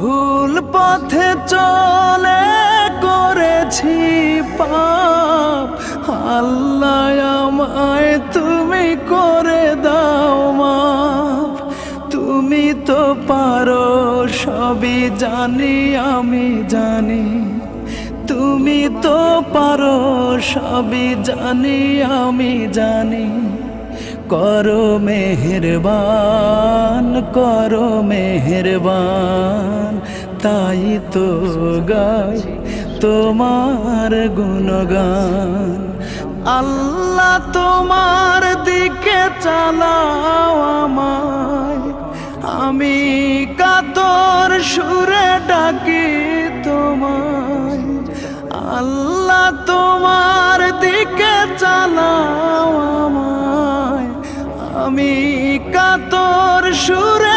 ভুল পথে চলে করেছি পাপ, আল্লাহ আমায় তুমি করে দাও মাফ। তুমি তো পারো সবই জানি আমি জানি, তুমি তো পারো সবই জানি আমি জানি। করো মেহেরবান, করো মেহেরবান, তাই তো গাই তোমার গুণগান। আল্লাহ তোমার দিকে চালাও আমায়, আমি কাতর সুরে ডাকি তোমায়। আল্লাহ তোমার দিকে চালাও আমায়, আমি কাতর সুরে